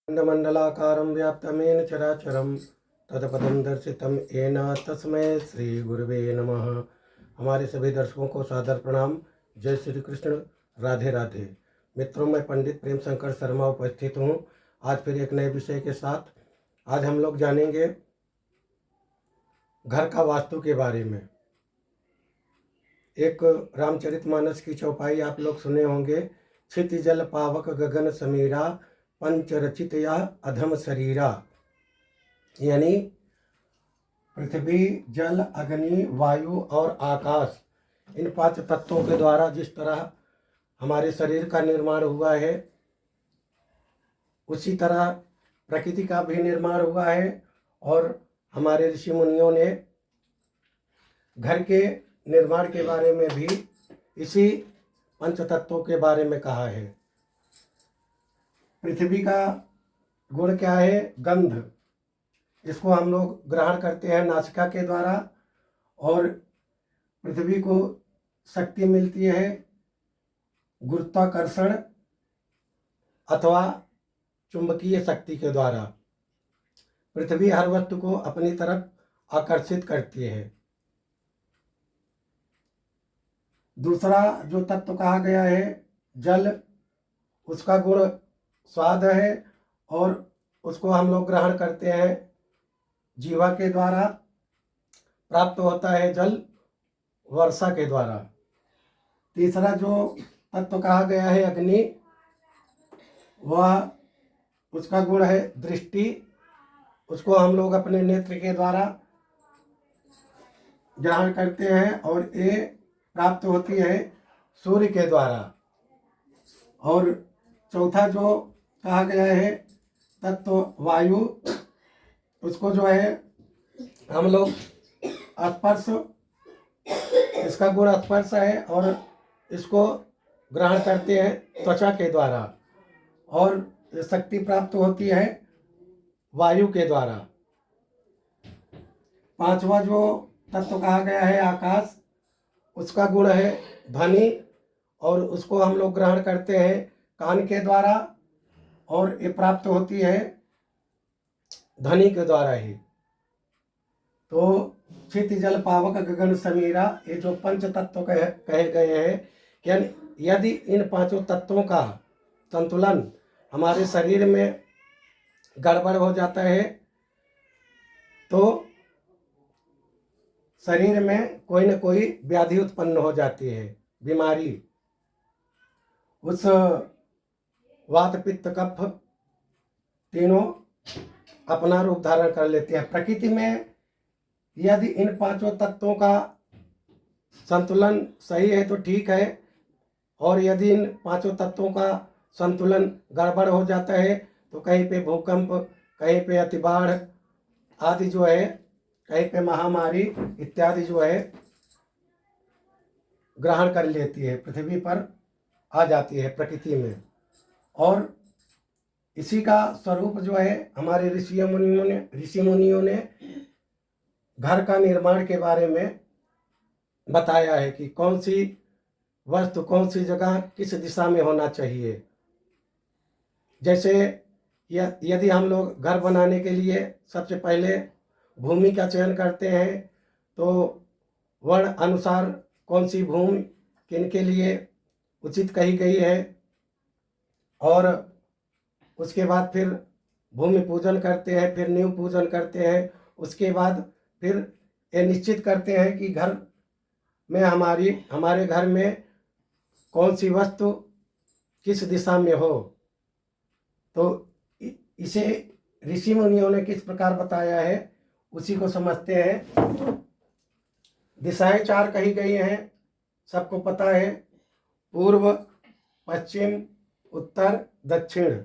खण्डमण्डलाकारं व्याप्तमेन चराचरं तत्पदं दर्शितं येन तस्मै श्री गुरुवे नमः। हमारे सभी दर्शकों को सादर प्रणाम। जय श्री कृष्ण, राधे राधे। मित्रों, मैं पंडित प्रेम शंकर शर्मा उपस्थित हूँ आज फिर एक नए विषय के साथ। आज हम लोग जानेंगे घर का वास्तु के बारे में। एक रामचरितमानस की चौपाई आप लोग सुने होंगे, क्षिति जल पावक गगन समीरा पंच रचित या अधम शरीरा। यानी पृथ्वी, जल, अग्नि, वायु और आकाश, इन 5 तत्वों के द्वारा जिस तरह हमारे शरीर का निर्माण हुआ है, उसी तरह प्रकृति का भी निर्माण हुआ है। और हमारे ऋषि मुनियों ने घर के निर्माण के बारे में भी इसी 5 तत्वों के बारे में कहा है। पृथ्वी का गुण क्या है? गंध। इसको हम लोग ग्रहण करते हैं नासिका के द्वारा, और पृथ्वी को शक्ति मिलती है गुरुत्वाकर्षण अथवा चुंबकीय शक्ति के द्वारा। पृथ्वी हर वस्तु को अपनी तरफ आकर्षित करती है। दूसरा जो तत्व कहा गया है जल, उसका गुण स्वाद है, और उसको हम लोग ग्रहण करते हैं जीवा के द्वारा। प्राप्त होता है जल वर्षा के द्वारा। तीसरा जो तत्व कहा गया है अग्नि, वह उसका गुण है दृष्टि। उसको हम लोग अपने नेत्र के द्वारा ग्रहण करते हैं, और ये प्राप्त होती है सूर्य के द्वारा। और चौथा जो कहा गया है तत्व वायु, उसको जो है हम लोग स्पर्श, इसका गुण स्पर्श है, और इसको ग्रहण करते हैं त्वचा के द्वारा, और शक्ति प्राप्त होती है वायु के द्वारा। पांचवा जो तत्व कहा गया है आकाश, उसका गुण है ध्वनि, और उसको हम लोग ग्रहण करते हैं कान के द्वारा, और ये प्राप्त होती है ध्वनि के द्वारा ही। तो क्षिति जल पावक गगन समीरा, ये जो 5 तत्व कहे गए हैं, यानी यदि इन 5 तत्वों का संतुलन हमारे शरीर में गड़बड़ हो जाता है, तो शरीर में कोई न कोई व्याधि उत्पन्न हो जाती है, बीमारी। उस वात पित्त कफ तीनों अपना रूप धारण कर लेते हैं। प्रकृति में यदि इन 5 तत्वों का संतुलन सही है तो ठीक है, और यदि इन 5 तत्वों का संतुलन गड़बड़ हो जाता है तो कहीं पे भूकंप, कहीं पे अतिबाढ़ आदि जो है, कहीं पे महामारी इत्यादि जो है ग्रहण कर लेती है, पृथ्वी पर आ जाती है प्रकृति में। और इसी का स्वरूप जो है हमारे ऋषि मुनियों ने घर का निर्माण के बारे में बताया है कि कौन सी वस्तु कौन सी जगह किस दिशा में होना चाहिए। जैसे यदि हम लोग घर बनाने के लिए सबसे पहले भूमि का चयन करते हैं, तो वर्ण अनुसार कौन सी भूमि किनके लिए उचित कही गई है, और उसके बाद फिर भूमि पूजन करते हैं, फिर नींव पूजन करते हैं। उसके बाद फिर ये निश्चित करते हैं कि घर में हमारे घर में कौन सी वस्तु किस दिशा में हो। तो इसे ऋषि मुनियों ने किस प्रकार बताया है उसी को समझते हैं। दिशाएं 4 कही गई हैं, सबको पता है, पूर्व, पश्चिम, उत्तर, दक्षिण,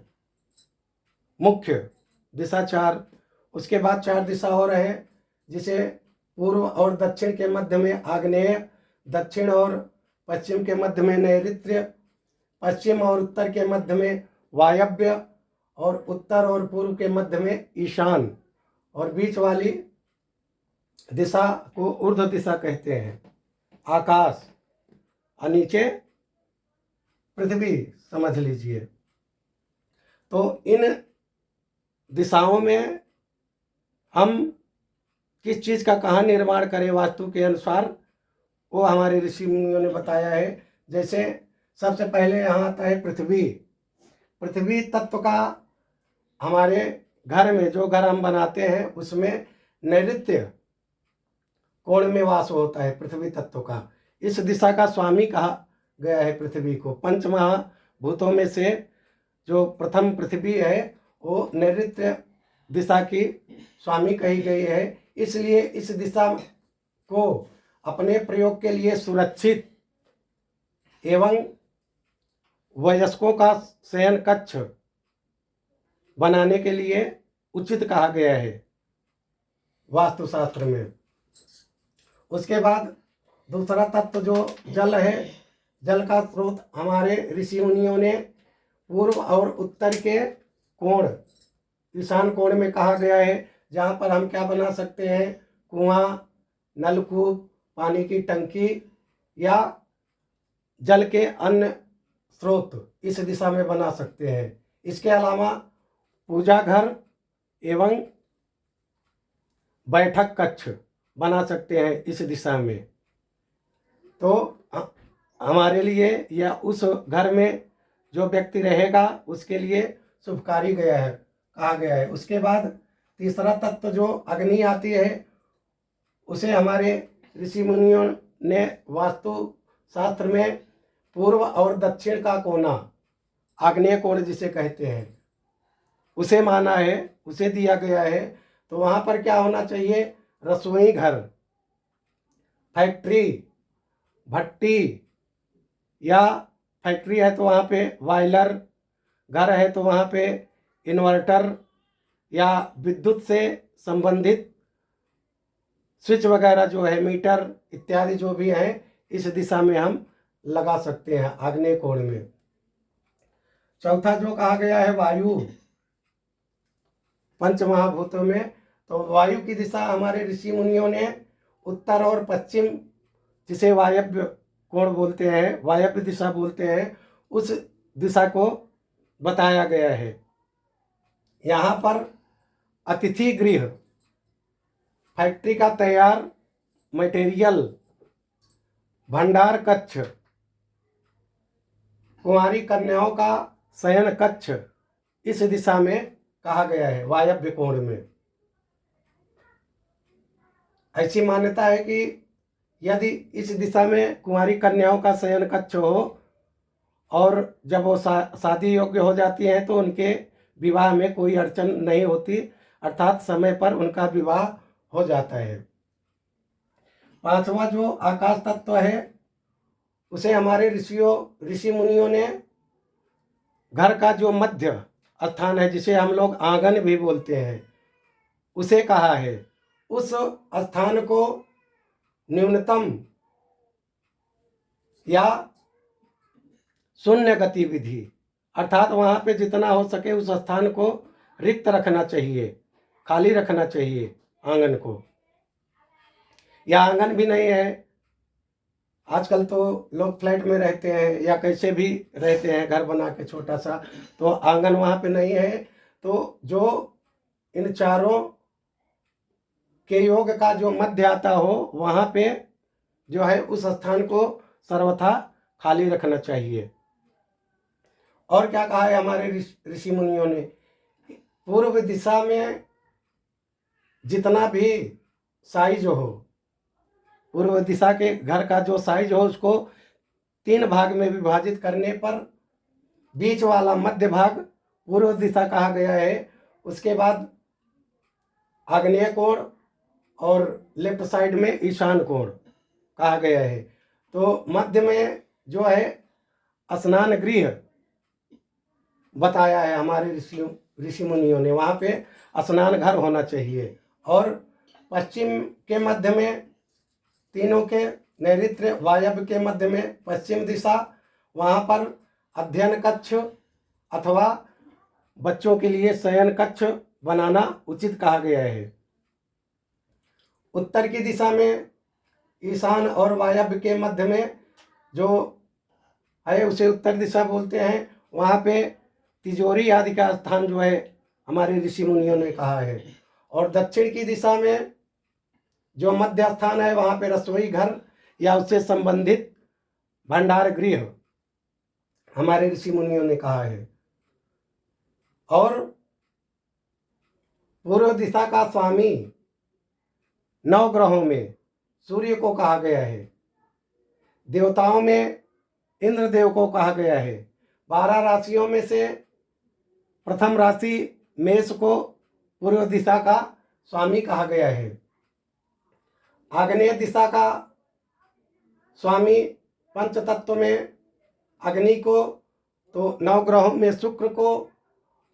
मुख्य दिशा 4। उसके बाद 4 दिशा और है, जिसे पूर्व और दक्षिण के मध्य में आग्नेय, दक्षिण और पश्चिम के मध्य में नैऋत्य, पश्चिम और उत्तर के मध्य में वायव्य, और उत्तर और पूर्व के मध्य में ईशान, और बीच वाली दिशा को ऊर्ध्व दिशा कहते हैं, आकाश, और नीचे पृथ्वी समझ लीजिए। तो इन दिशाओं में हम किस चीज़ का कहाँ निर्माण करें वास्तु के अनुसार, वो हमारे ऋषि मुनियों ने बताया है। जैसे सबसे पहले यहाँ आता है पृथ्वी। पृथ्वी तत्व का हमारे घर में, जो घर हम बनाते हैं उसमें नैऋत्य कोण में वास होता है पृथ्वी तत्व का। इस दिशा का स्वामी कहा गया है पृथ्वी को। पंच महाभूतों में से जो प्रथम पृथ्वी है वो नैऋत्य दिशा की स्वामी कही गई है। इसलिए इस दिशा को अपने प्रयोग के लिए सुरक्षित एवं वयस्कों का शयन कक्ष बनाने के लिए उचित कहा गया है वास्तुशास्त्र में। उसके बाद दूसरा तत्व जो जल है, जल का स्रोत हमारे ऋषि मुनियों ने पूर्व और उत्तर के कोण, ईशान कोण में कहा गया है, जहाँ पर हम क्या बना सकते हैं, कुआं, नलकूप, पानी की टंकी या जल के अन्य स्रोत इस दिशा में बना सकते हैं। इसके अलावा पूजा घर एवं बैठक कक्ष बना सकते हैं इस दिशा में। तो हमारे लिए या उस घर में जो व्यक्ति रहेगा उसके लिए शुभकारी गया है, कहा गया है। उसके बाद तीसरा तत्व जो अग्नि आती है, उसे हमारे ऋषि मुनियों ने वास्तु शास्त्र में पूर्व और दक्षिण का कोना, आग्नेय कोण जिसे कहते हैं, उसे माना है, उसे दिया गया है। तो वहाँ पर क्या होना चाहिए, रसोई घर, फैक्ट्री, भट्टी, या फैक्ट्री है तो वहाँ पे बॉयलर, घर है तो वहाँ पे इन्वर्टर या विद्युत से संबंधित स्विच वगैरह जो है, मीटर इत्यादि जो भी है, इस दिशा में हम लगा सकते हैं आग्नेय कोण में। चौथा जो कहा गया है वायु, पंच महाभूतों में, तो वायु की दिशा हमारे ऋषि मुनियों ने उत्तर और पश्चिम, जिसे वायव्य कोण बोलते हैं, वायव्य दिशा बोलते हैं, उस दिशा को बताया गया है। यहाँ पर अतिथि गृह, फैक्ट्री का तैयार मटेरियल, भंडार कक्ष, कुंवारी कन्याओं का शयन कक्ष इस दिशा में कहा गया है वायव्य कोण में। ऐसी मान्यता है कि यदि इस दिशा में कुंवारी कन्याओं का शयन कक्ष हो और जब वो शादी योग्य हो जाती हैं तो उनके विवाह में कोई अड़चन नहीं होती, अर्थात समय पर उनका विवाह हो जाता है। पांचवा जो आकाश तत्व है, उसे हमारे ऋषि मुनियों ने घर का जो मध्य स्थान है, जिसे हम लोग आंगन भी बोलते हैं, उसे कहा है। उस स्थान को न्यूनतम या शून्य गतिविधि, अर्थात वहाँ पे जितना हो सके उस स्थान को रिक्त रखना चाहिए, खाली रखना चाहिए आंगन को। या आंगन भी नहीं है, आजकल तो लोग फ्लैट में रहते हैं या कैसे भी रहते हैं, घर बना के छोटा सा, तो आंगन वहाँ पे नहीं है। तो जो इन चारों के योग का जो मध्य आता हो, वहाँ पे जो है उस स्थान को सर्वथा खाली रखना चाहिए। और क्या कहा है हमारे ऋषि मुनियों ने, पूर्व दिशा में जितना भी साइज हो, पूर्व दिशा के घर का जो साइज हो, उसको 3 भाग में विभाजित करने पर बीच वाला मध्य भाग पूर्व दिशा कहा गया है। उसके बाद आग्नेय कोण और लेफ्ट साइड में ईशान कोण कहा गया है। तो मध्य में जो है स्नान गृह बताया है हमारे ऋषि मुनियों ने, वहाँ पे स्नान घर होना चाहिए। और पश्चिम के मध्य में, तीनों के नैऋत्य वायव्य के मध्य में पश्चिम दिशा, वहाँ पर अध्ययन कक्ष अथवा बच्चों के लिए शयन कक्ष बनाना उचित कहा गया है। उत्तर की दिशा में ईशान और वायव्य के मध्य में जो है उसे उत्तर दिशा बोलते हैं, वहाँ पे तिजोरी आदि का स्थान जो है हमारे ऋषि मुनियों ने कहा है। और दक्षिण की दिशा में जो मध्य स्थान है वहाँ पे रसोई घर या उससे संबंधित भंडार गृह हमारे ऋषि मुनियों ने कहा है। और पूर्व दिशा का स्वामी 9 ग्रहों में सूर्य को कहा गया है। देवताओं में इंद्रदेव को कहा गया है। 12 राशियों में से प्रथम राशि मेष को पूर्व दिशा का स्वामी कहा गया है। आग्नेय दिशा का स्वामी पंच तत्व में अग्नि को, तो 9 ग्रहों में शुक्र को,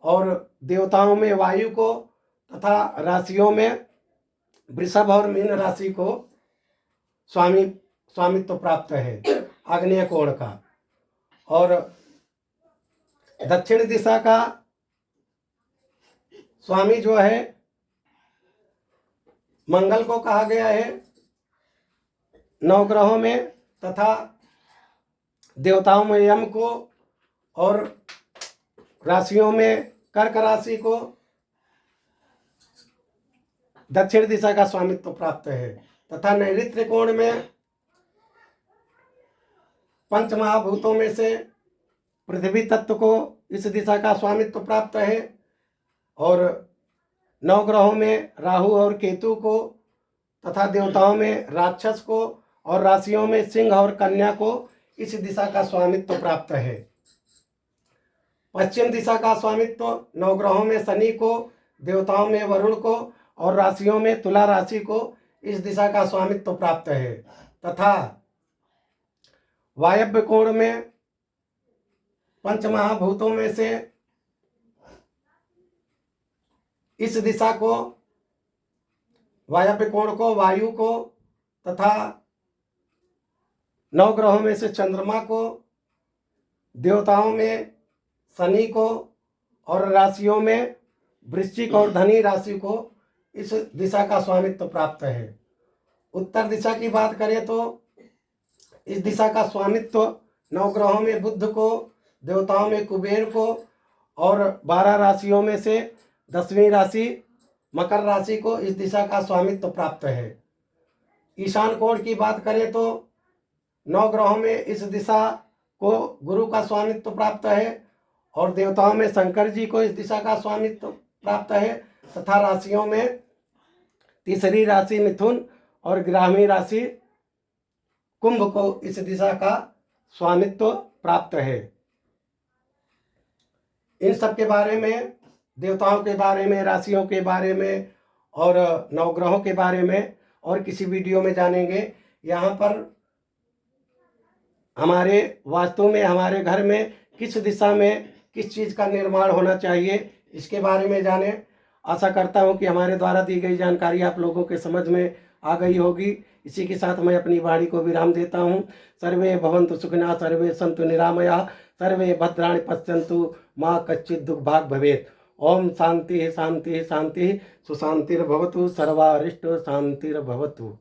और देवताओं में वायु को, तथा राशियों में वृषभ और मीन राशि को स्वामित्व प्राप्त है आग्नेय कोण का। और दक्षिण दिशा का स्वामी जो है मंगल को कहा गया है 9 ग्रहों में, तथा देवताओं में यम को, और राशियों में कर्क राशि को दक्षिण दिशा का स्वामित्व प्राप्त है। तथा नैऋत्य कोण में पंच महाभूतों में से पृथ्वी तत्व को इस दिशा का स्वामित्व प्राप्त है। और 9 ग्रहों में राहु और केतु को, तथा देवताओं में राक्षस को, और राशियों में सिंह और कन्या को इस दिशा का स्वामित्व प्राप्त है। पश्चिम दिशा का स्वामित्व 9 ग्रहों में शनि को, देवताओं में वरुण को, और राशियों में तुला राशि को इस दिशा का स्वामित्व प्राप्त है। तथा वायव्य कोण में पंच महाभूतों में से इस दिशा को, वायव्य कोण को, वायु को, तथा 9 ग्रहों में से चंद्रमा को, देवताओं में शनि को, और राशियों में वृश्चिक और धनी राशि को इस दिशा का स्वामित्व प्राप्त है। उत्तर दिशा की बात करें तो इस दिशा का स्वामित्व 9 ग्रहों में बुध को, देवताओं में कुबेर को, और 12 राशियों में से 10वीं राशि मकर राशि को इस दिशा का स्वामित्व प्राप्त है। ईशान कोण की बात करें तो 9 ग्रहों में इस दिशा को गुरु का स्वामित्व प्राप्त है, और देवताओं में शंकर जी को इस दिशा का स्वामित्व प्राप्त है, तथा राशियों में तीसरी राशि मिथुन और 11वीं राशि कुंभ को इस दिशा का स्वामित्व प्राप्त है। इन सब के बारे में, देवताओं के बारे में, राशियों के बारे में और 9 ग्रहों के बारे में और किसी वीडियो में जानेंगे। यहाँ पर हमारे वास्तु में, हमारे घर में किस दिशा में किस चीज़ का निर्माण होना चाहिए, इसके बारे में जानें। आशा करता हूँ कि हमारे द्वारा दी गई जानकारी आप लोगों के समझ में आ गई होगी। इसी के साथ मैं अपनी वाणी को विराम देता हूँ। सर्वे भवन्तु सुखिनः, सर्वे सन्तु निरामयाः, सर्वे भद्राणि पश्यन्तु, मा कच्चित् दुर्भाग् भवेत्। ओम शांति शांति शांति, सुशांतिर्भवतु, सर्वारिष्ट शांतिर्भवतु।